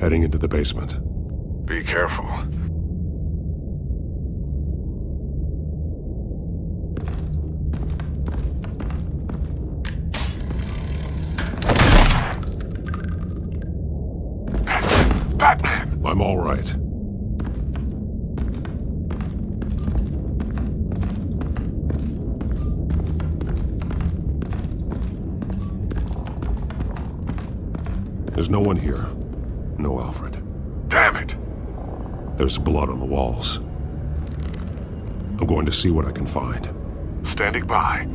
Heading into the basement. Be careful. Batman! I'm all right. There's no one here. No Alfred. Damn it! There's blood on the walls. I'm going to see what I can find. Standing by.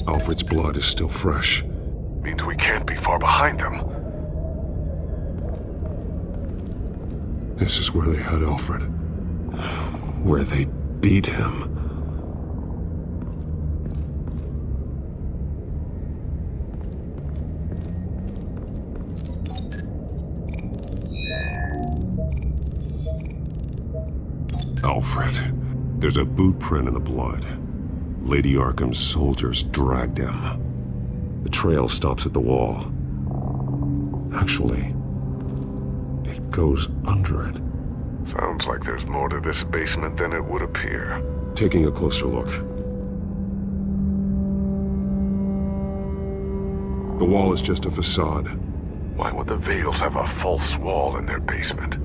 Alfred's blood is still fresh. Means we can't be far behind them. This is where they had Alfred. Where they beat him. Alfred. There's a boot print in the blood. Lady Arkham's soldiers dragged him. The trail stops at the wall. Actually, it goes under it. Sounds like there's more to this basement than it would appear. Taking a closer look. The wall is just a facade. Why would the Vales have a false wall in their basement?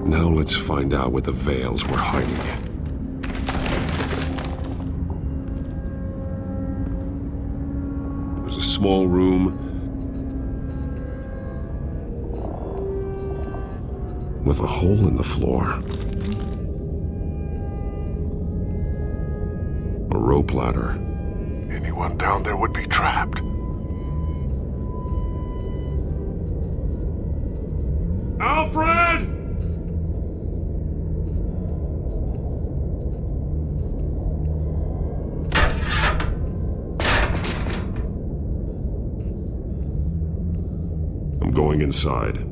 Now let's find out what the Vales were hiding. There's a small room with a hole in the floor. A rope ladder. Anyone down there would be trapped. Alfred! I'm going inside.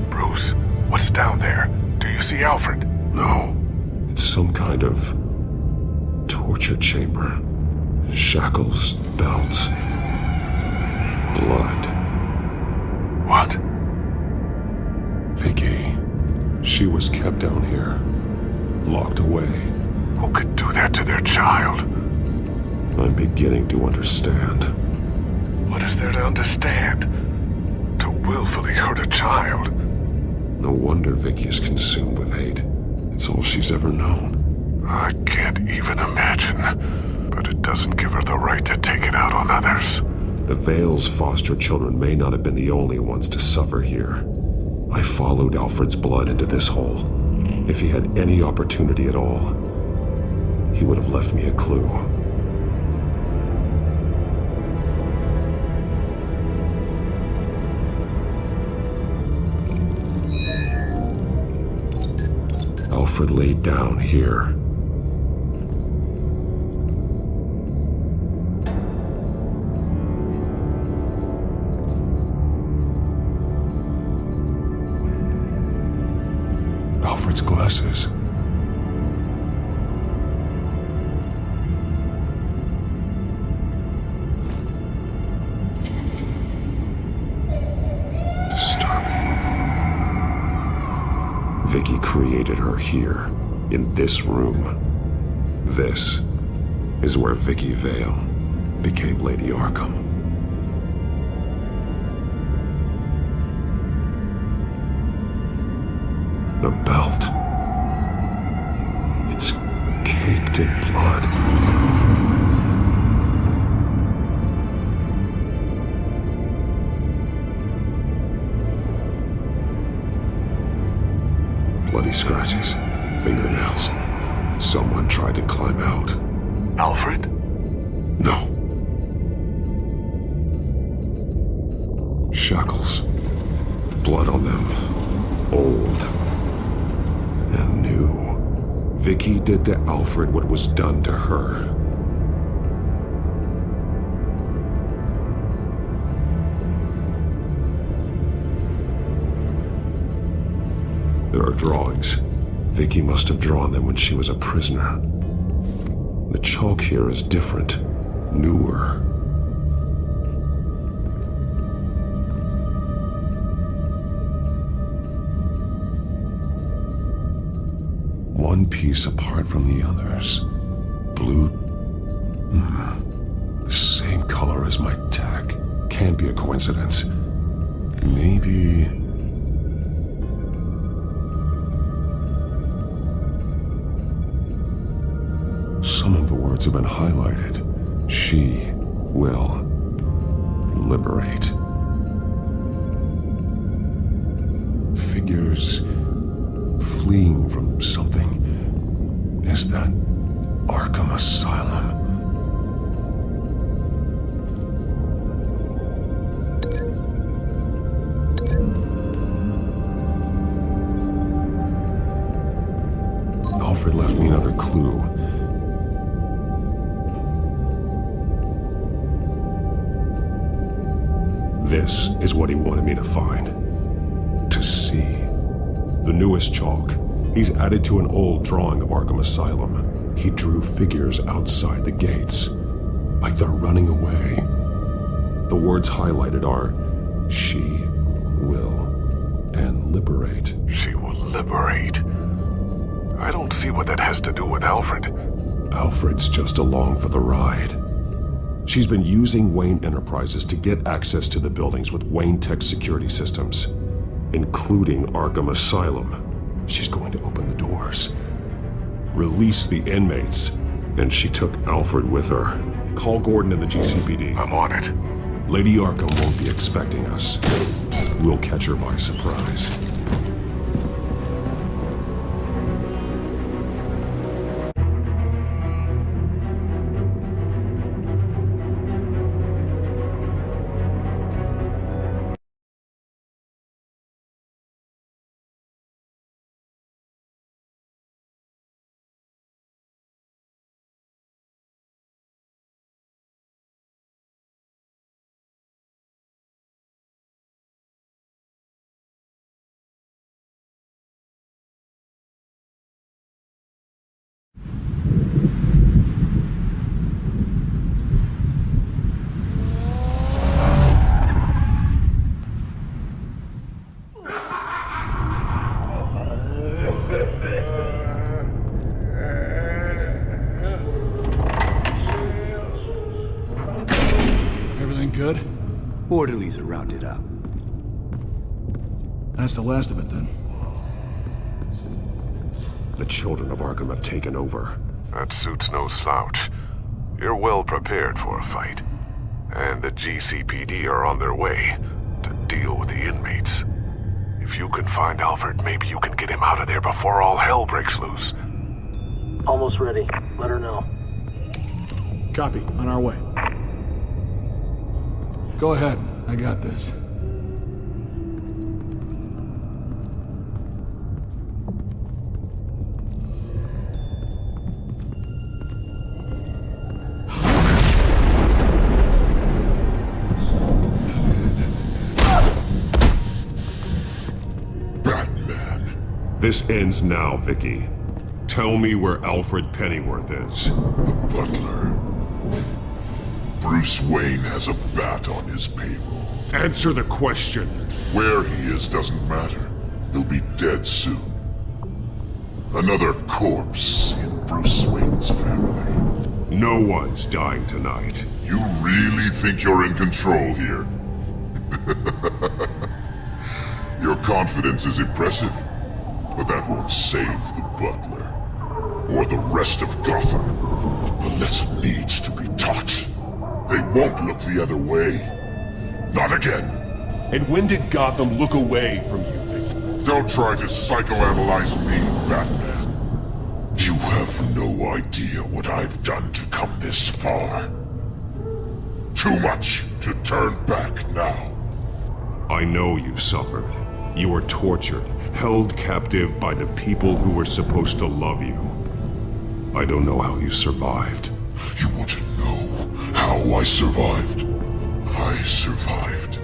Bruce, what's down there? Do you see Alfred? No. It's some kind of torture chamber. Shackles, belts, blood. What? Vicky. She was kept down here. Locked away. Who could do that to their child? I'm beginning to understand. What is there to understand? To willfully hurt a child? No wonder Vicky is consumed with hate. It's all she's ever known. I can't even imagine. But it doesn't give her the right to take it out on others. The Vale's foster children may not have been the only ones to suffer here. I followed Alfred's blood into this hole. If he had any opportunity at all, he would have left me a clue. Alfred laid down here. Alfred's glasses. Disturbing. Vicky created her here, in this room. This is where Vicky Vale became Lady Arkham. The belt. It's caked in blood. Bloody scratches, fingernails. Someone tried to climb out. Alfred? No. Shackles. Blood on them. Old. And new. Vicky did to Alfred what was done to her. There are drawings. Vicky must have drawn them when she was a prisoner. The chalk here is different, newer. One piece apart from the others. Blue. The same color as my tech. Can't be a coincidence. Maybe... Some of the words have been highlighted. She will liberate. Figures fleeing from something. Is that Arkham Asylum? Alfred left me another clue. This is what he wanted me to find. To see. The newest chalk. He's added to an old drawing of Arkham Asylum. He drew figures outside the gates. Like they're running away. The words highlighted are, she will, and liberate. She will liberate. I don't see what that has to do with Alfred. Alfred's just along for the ride. She's been using Wayne Enterprises to get access to the buildings with Wayne Tech security systems, including Arkham Asylum. She's going to open the doors, release the inmates, and she took Alfred with her. Call Gordon and the GCPD. I'm on it. Lady Arkham won't be expecting us. We'll catch her by surprise. Good? Orderlies are rounded up. That's the last of it, then. The children of Arkham have taken over. That suit's no slouch. You're well prepared for a fight. And the GCPD are on their way to deal with the inmates. If you can find Alfred, maybe you can get him out of there before all hell breaks loose. Almost ready. Let her know. Copy. On our way. Go ahead. I got this. BatMan. This ends now, Vicky. Tell me where Alfred Pennyworth is. The butler. Bruce Wayne has a bat on his payroll. Answer the question. Where he is doesn't matter. He'll be dead soon. Another corpse in Bruce Wayne's family. No one's dying tonight. You really think you're in control here? Your confidence is impressive, but that won't save the butler. Or the rest of Gotham. A lesson needs to be taught. They won't look the other way. Not again. And when did Gotham look away from you, Vicky? Don't try to psychoanalyze me, Batman. You have no idea what I've done to come this far. Too much to turn back now. I know you suffered. You were tortured, held captive by the people who were supposed to love you. I don't know how you survived. You want to know how I survived? I survived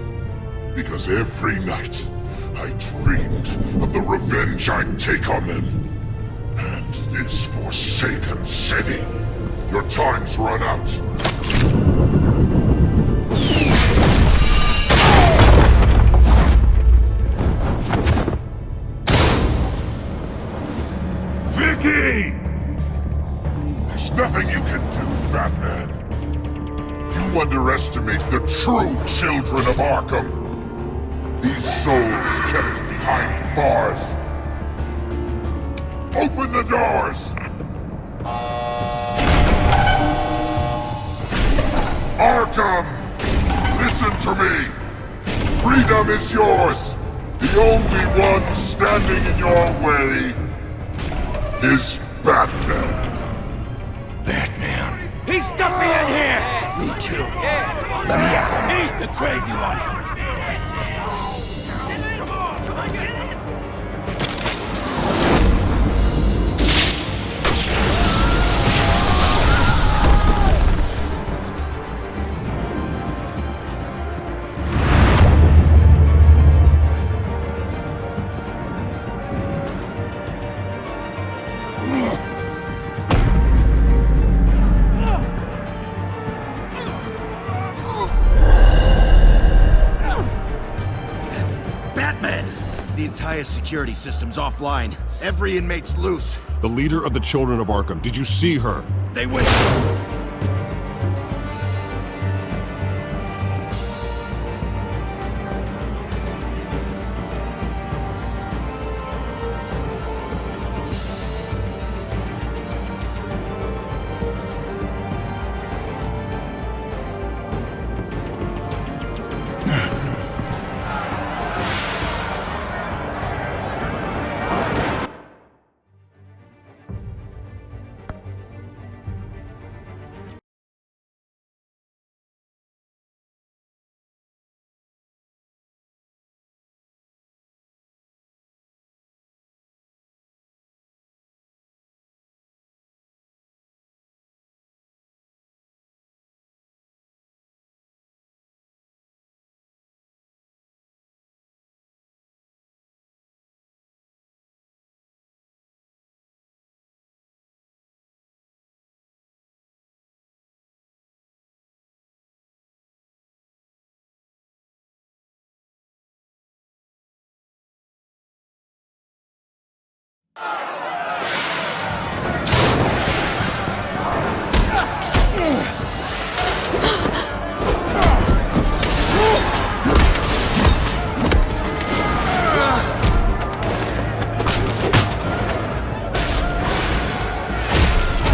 because every night I dreamed of the revenge I'd take on them. And this forsaken city. Your time's run out. Vicky! There's nothing you can do, Batman. You underestimate the true children of Arkham. These souls kept behind bars. Open the doors! Arkham! Listen to me! Freedom is yours! The only one standing in your way is Batman. Batman. He stuck me in here! Me too. Let me at him. He's the crazy one! The entire security system's offline. Every inmate's loose. The leader of the Children of Arkham, did you see her? They went...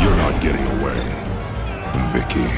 You're not getting away, Vicky.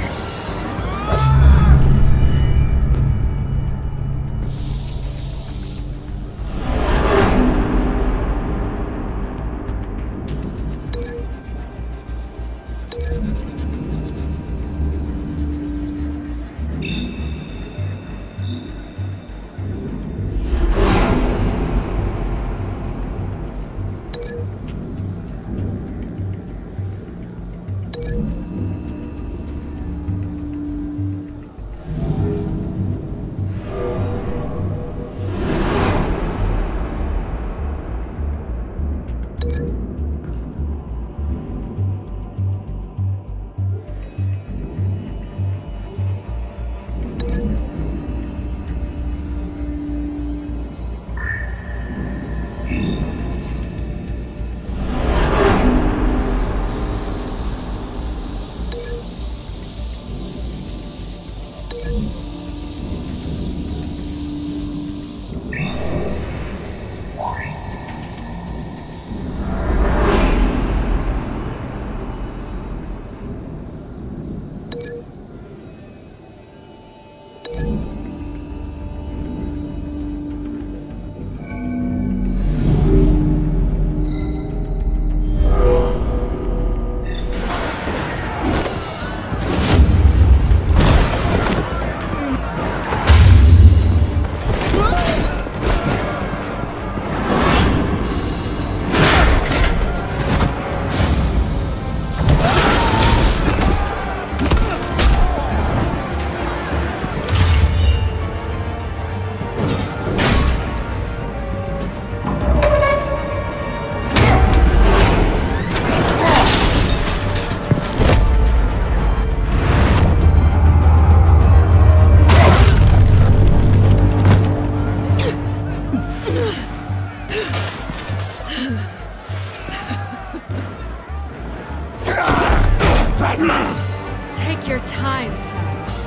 Take your time, sons.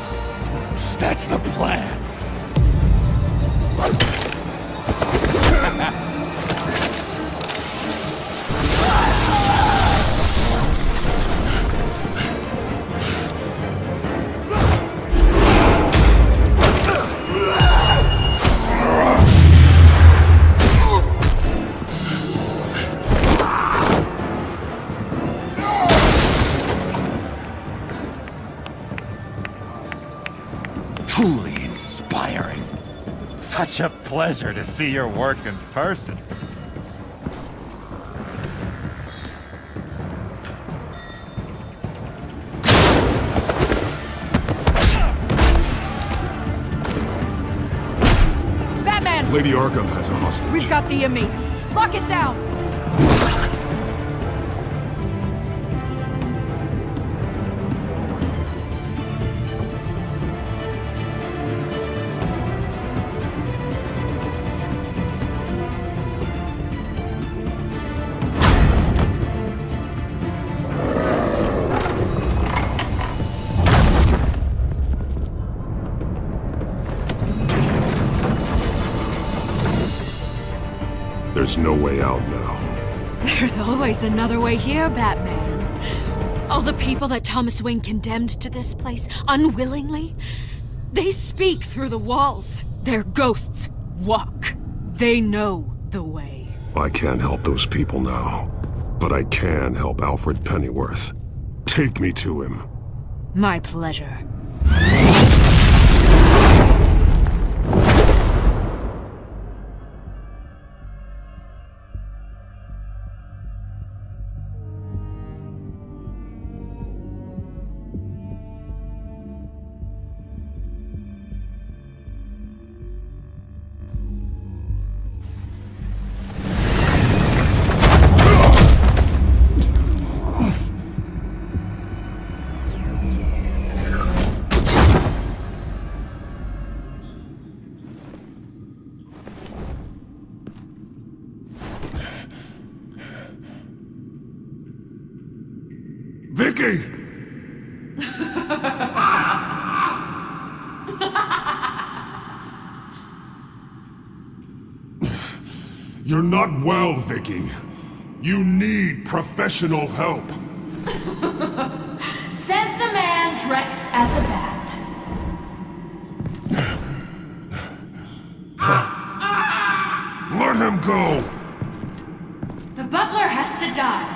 That's the plan. Truly inspiring. Such a pleasure to see your work in person. Batman! Lady Arkham has a hostage. We've got the inmates. Lock it down! There's no way out now. There's always another way here, Batman. All the people that Thomas Wayne condemned to this place unwillingly, they speak through the walls. Their ghosts walk. They know the way. I can't help those people now, but I can help Alfred Pennyworth. Take me to him. My pleasure. Vicky! You're not well, Vicky. You need professional help. Says the man dressed as a bat. Let him go! The butler has to die.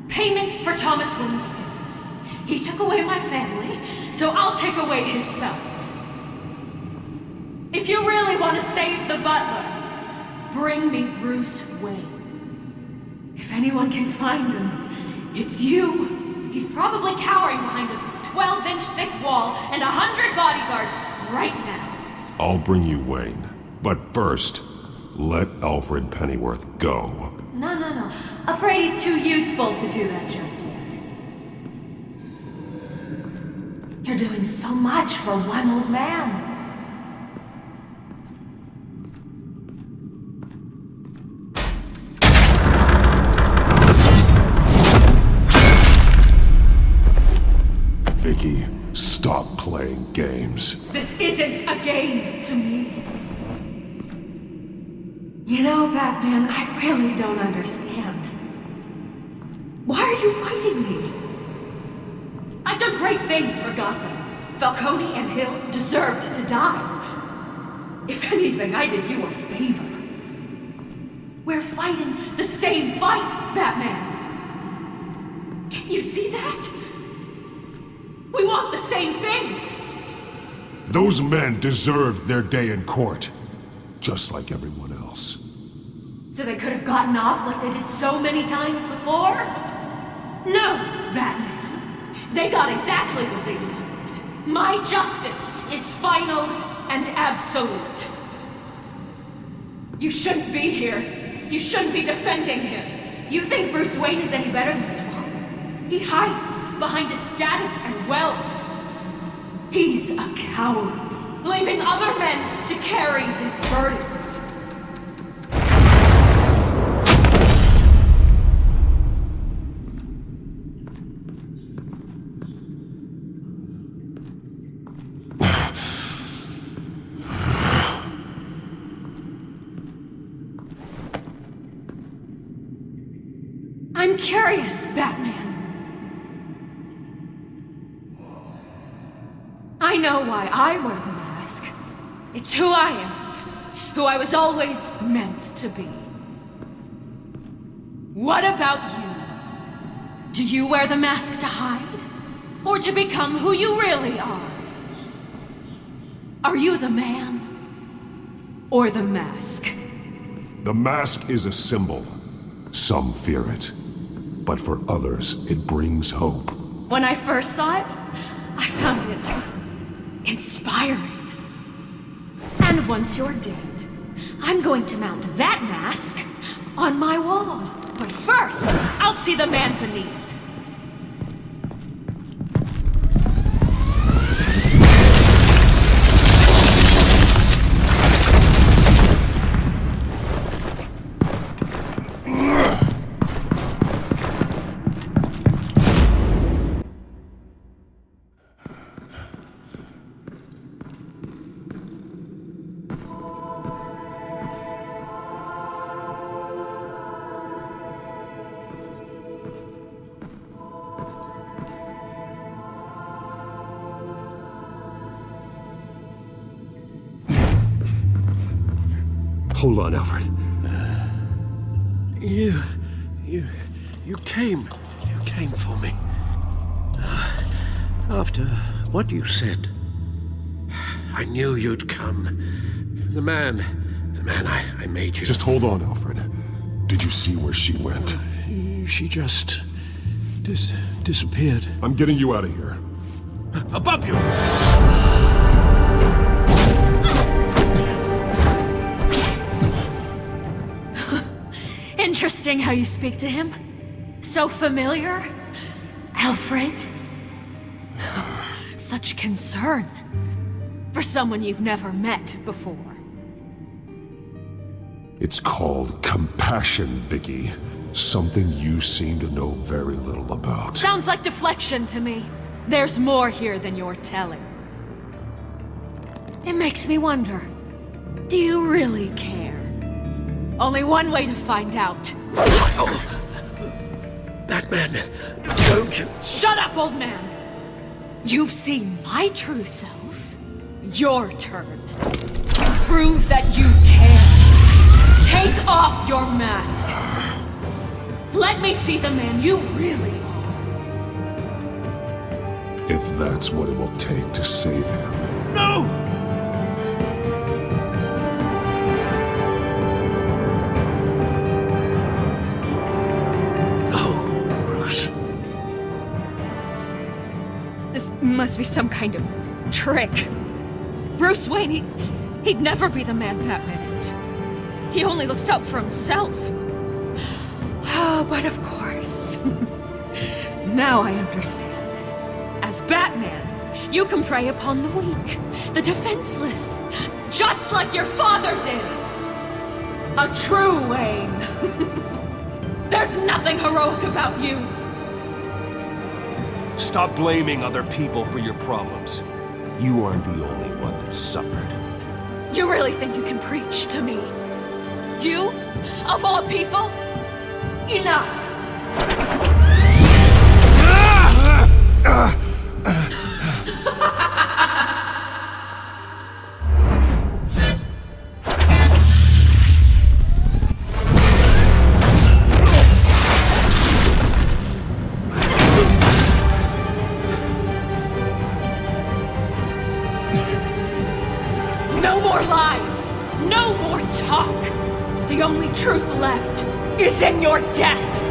Payment for Thomas Wayne's sins. He took away my family, so I'll take away his sons. If you really want to save the butler, bring me Bruce Wayne. If anyone can find him, it's you. He's probably cowering behind a 12-inch thick wall and 100 bodyguards right now. I'll bring you Wayne. But first, let Alfred Pennyworth go. No. Afraid he's too useful to do that just yet. You're doing so much for one old man. Vicky, stop playing games. This isn't a game to me. You know, Batman, I really don't understand. Why are you fighting me? I've done great things for Gotham. Falcone and Hill deserved to die. If anything, I did you a favor. We're fighting the same fight, Batman. Can you see that? We want the same things. Those men deserved their day in court, just like everyone else. So they could have gotten off like they did so many times before? No, Batman. They got exactly what they deserved. My justice is final and absolute. You shouldn't be here. You shouldn't be defending him. You think Bruce Wayne is any better than his father? He hides behind his status and wealth. He's a coward, leaving other men to carry his burdens. I'm curious, Batman. I know why I wear the mask. It's who I am. Who I was always meant to be. What about you? Do you wear the mask to hide? Or to become who you really are? Are you the man? Or the mask? The mask is a symbol. Some fear it. But for others, it brings hope. When I first saw it, I found it inspiring. And once you're dead, I'm going to mount that mask on my wall. But first, I'll see the man beneath. Hold on, Alfred. You came for me. After what you said, I knew you'd come. The man I made you. Just hold on, Alfred. Did you see where she went? She just disappeared. I'm getting you out of here. Above you! Interesting how you speak to him. So familiar. Alfred. Such concern. For someone you've never met before. It's called compassion, Vicky. Something you seem to know very little about. Sounds like deflection to me. There's more here than you're telling. It makes me wonder. Do you really care? Only one way to find out. Batman, don't you... Shut up, old man! You've seen my true self. Your turn. Prove that you can. Take off your mask. Let me see the man you really are. If that's what it will take to save him. No! This must be some kind of trick. Bruce Wayne, he'd never be the man Batman is. He only looks out for himself. Oh, but of course. Now I understand. As Batman, you can prey upon the weak, the defenseless, just like your father did. A true Wayne. There's nothing heroic about you. Stop blaming other people for your problems. You aren't the only one that suffered. You really think you can preach to me? You? Of all people? Enough! No more lies! No more talk! The only truth left is in your death!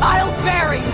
I'll bury you!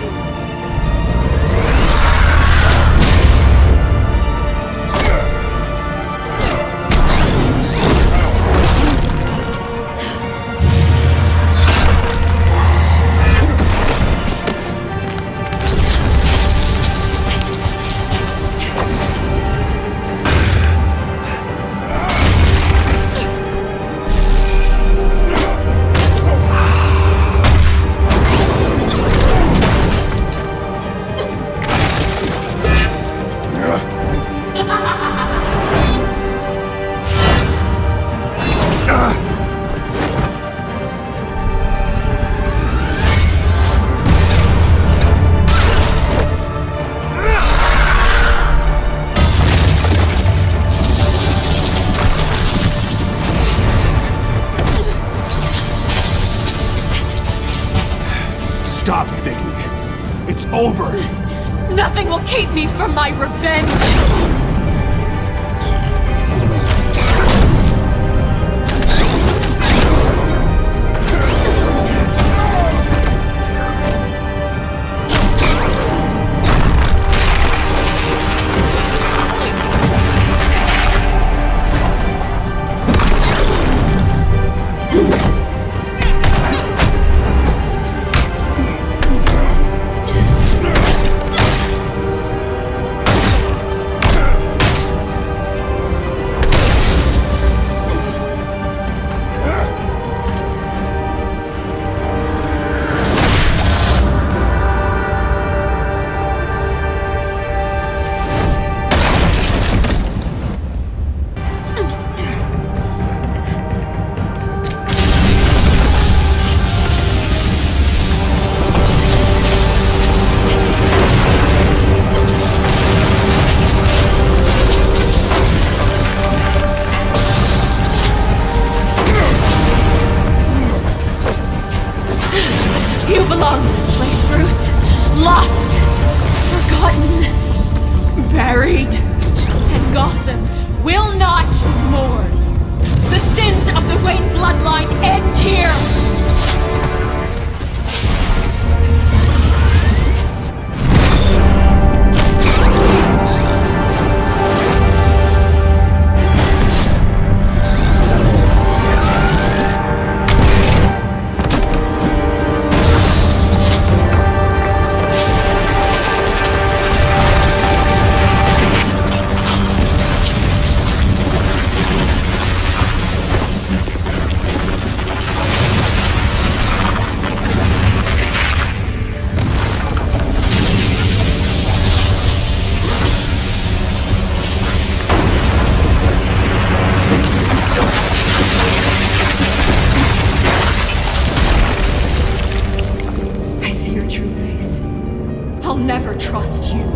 over! Nothing will keep me from my revenge! You belong in this place, Bruce. Lost, forgotten, buried. And Gotham will not mourn. The sins of the Wayne bloodline end here. I'll never trust you.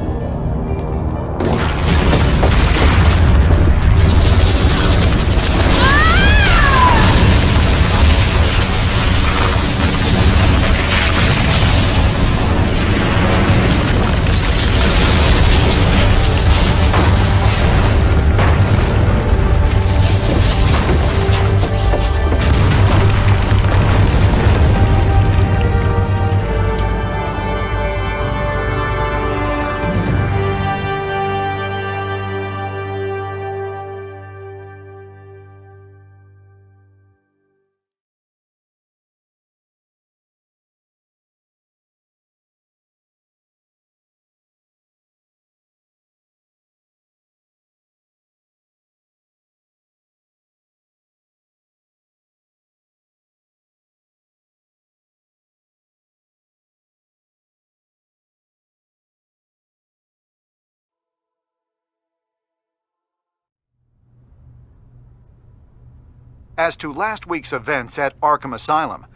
As to last week's events at Arkham Asylum,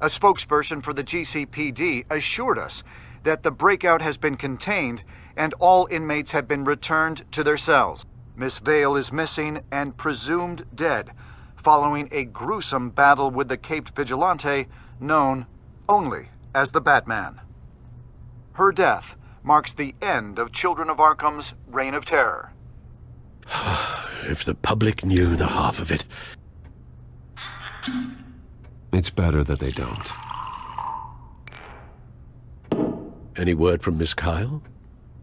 a spokesperson for the GCPD assured us that the breakout has been contained and all inmates have been returned to their cells. Miss Vale is missing and presumed dead, following a gruesome battle with the caped vigilante known only as the BatMan. Her death marks the end of Children of Arkham's reign of terror. If the public knew the half of it. It's better that they don't. Any word from Miss Kyle?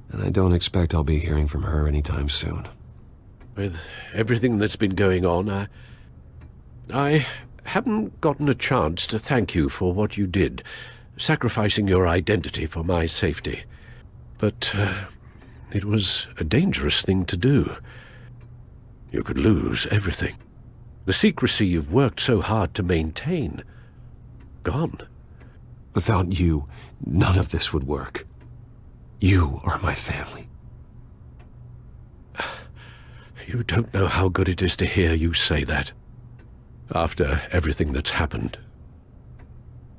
And I don't expect I'll be hearing from her anytime soon. With everything that's been going on, I haven't gotten a chance to thank you for what you did, sacrificing your identity for my safety. But it was a dangerous thing to do. You could lose everything. The secrecy you've worked so hard to maintain. Gone. Without you, none of this would work. You are my family. You don't know how good it is to hear you say that. After everything that's happened.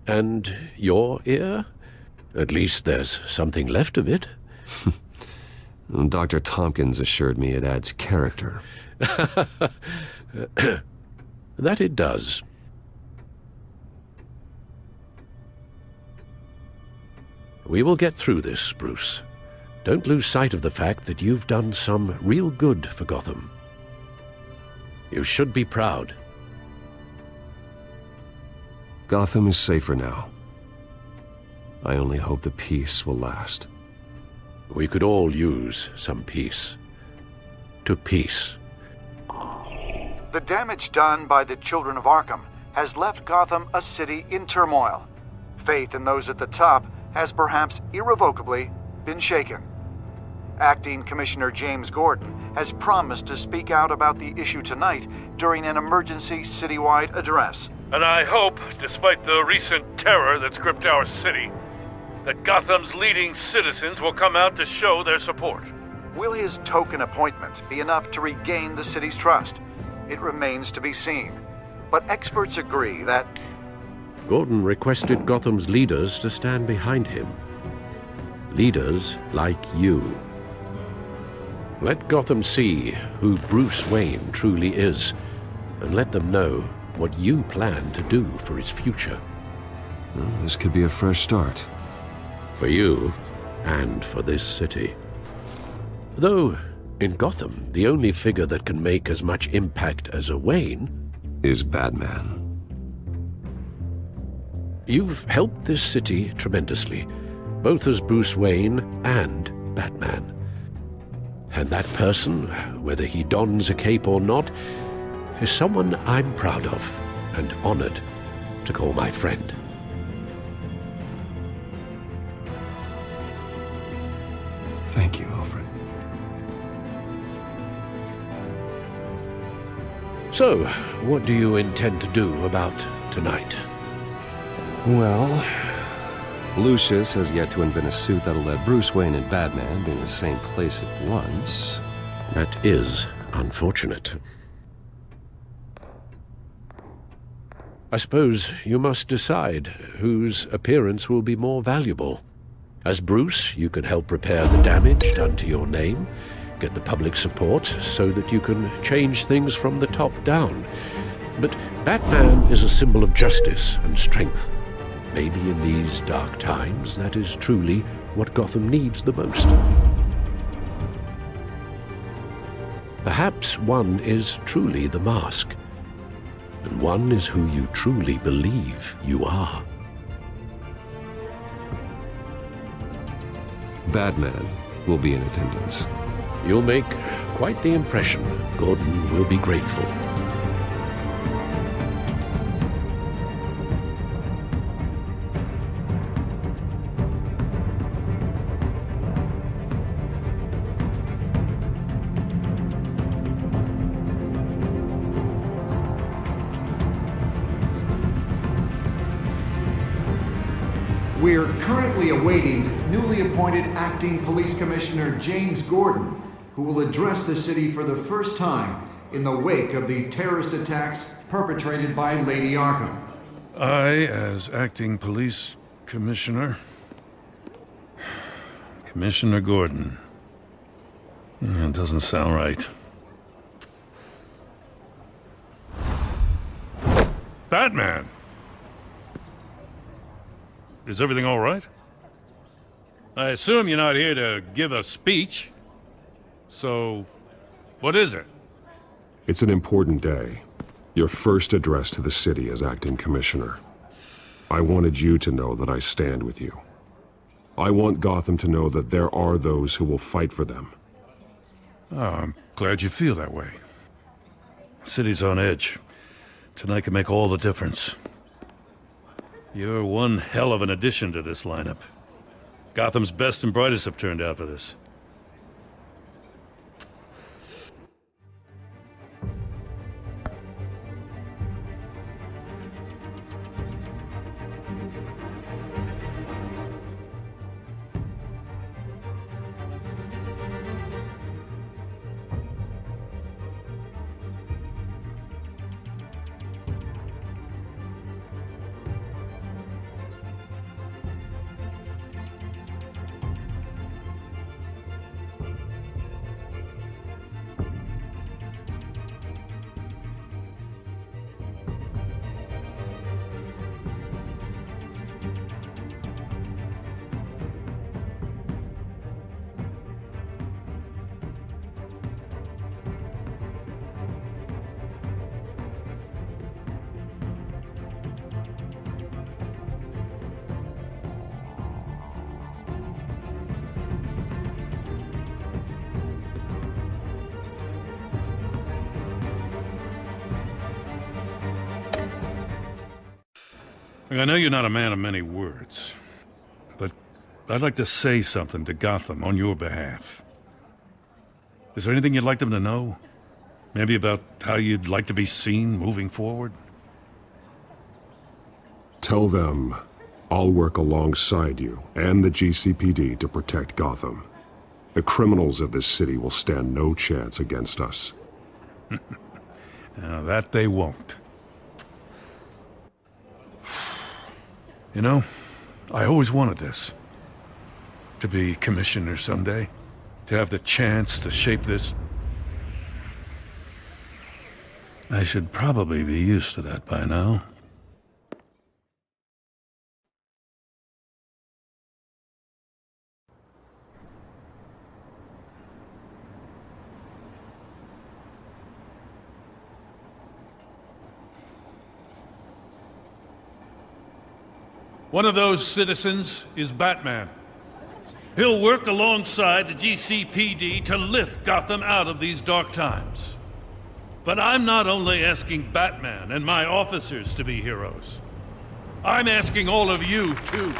And your ear? At least there's something left of it. Dr. Tompkins assured me it adds character. That it does. We will get through this, Bruce. Don't lose sight of the fact that you've done some real good for Gotham. You should be proud. Gotham is safer now. I only hope the peace will last. We could all use some peace. To peace. The damage done by the Children of Arkham has left Gotham a city in turmoil. Faith in those at the top has perhaps irrevocably been shaken. Acting Commissioner James Gordon has promised to speak out about the issue tonight during an emergency citywide address. And I hope, despite the recent terror that's gripped our city, that Gotham's leading citizens will come out to show their support. Will his token appointment be enough to regain the city's trust? It remains to be seen. But experts agree that Gordon requested Gotham's leaders to stand behind him. Leaders like you. Let Gotham see who Bruce Wayne truly is, and let them know what you plan to do for its future. Well, this could be a fresh start. For you, and for this city. Though, in Gotham, the only figure that can make as much impact as a Wayne is BatMan. You've helped this city tremendously, both as Bruce Wayne and Batman. And that person, whether he dons a cape or not, is someone I'm proud of and honored to call my friend. Thank you, Alfred. So, what do you intend to do about tonight? Well, Lucius has yet to invent a suit that'll let Bruce Wayne and Batman be in the same place at once. That is unfortunate. I suppose you must decide whose appearance will be more valuable. As Bruce, you can help repair the damage done to your name, get the public support so that you can change things from the top down. But Batman is a symbol of justice and strength. Maybe in these dark times, that is truly what Gotham needs the most. Perhaps one is truly the mask, and one is who you truly believe you are. Batman will be in attendance. You'll make quite the impression. Gordon will be grateful. we're currently awaiting newly appointed Acting Police Commissioner James Gordon, who will address the city for the first time in the wake of the terrorist attacks perpetrated by Lady Arkham. I, as Acting Police Commissioner... Commissioner Gordon. It doesn't sound right. Batman! Is everything all right? I assume you're not here to give a speech. So, what is it? It's an important day. Your first address to the city as acting commissioner. I wanted you to know that I stand with you. I want Gotham to know that there are those who will fight for them. Oh, I'm glad you feel that way. City's on edge. Tonight can make all the difference. You're one hell of an addition to this lineup. Gotham's best and brightest have turned out for this. I know you're not a man of many words, but I'd like to say something to Gotham on your behalf. Is there anything you'd like them to know? Maybe about how you'd like to be seen moving forward? Tell them I'll work alongside you and the GCPD to protect Gotham. The criminals of this city will stand no chance against us. Now, that they won't. You know, I always wanted this. To be commissioner someday. To have the chance to shape this. I should probably be used to that by now. One of those citizens is BatMan. He'll work alongside the GCPD to lift Gotham out of these dark times. But I'm not only asking BatMan and my officers to be heroes. I'm asking all of you, too.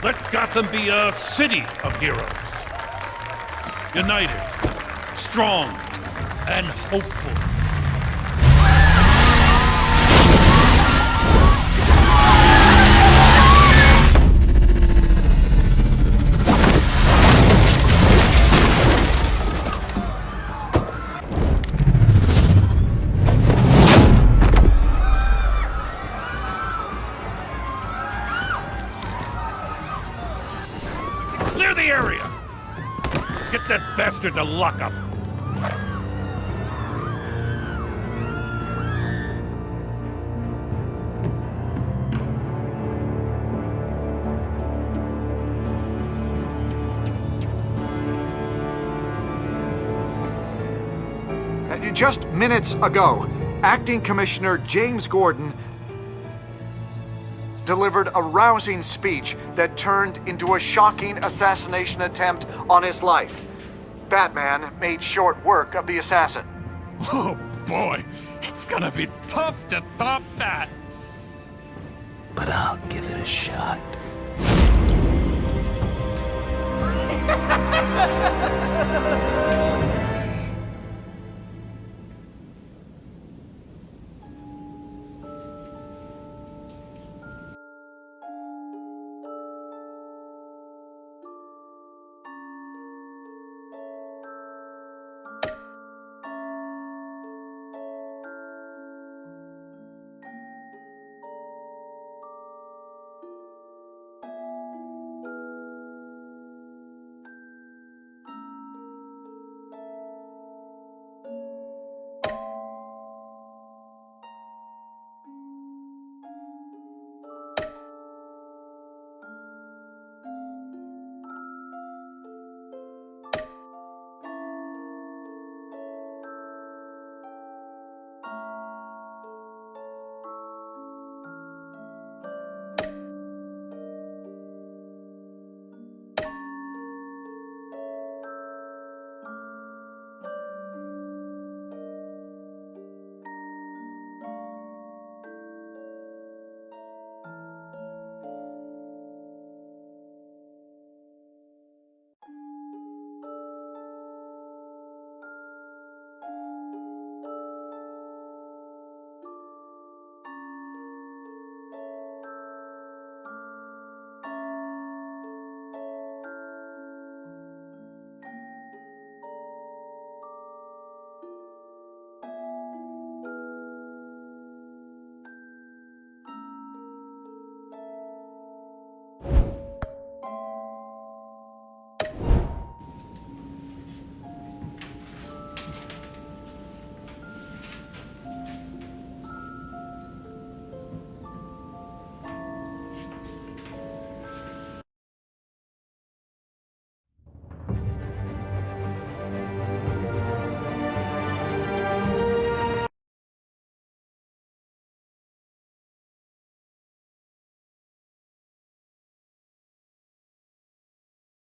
Let Gotham be a city of heroes. United, strong, and hopeful. Clear the area! Get that bastard to lock up! Just minutes ago, Acting Commissioner James Gordon delivered a rousing speech that turned into a shocking assassination attempt on his life. BatMan made short work of the assassin. Oh boy, it's gonna be tough to top that. But I'll give it a shot.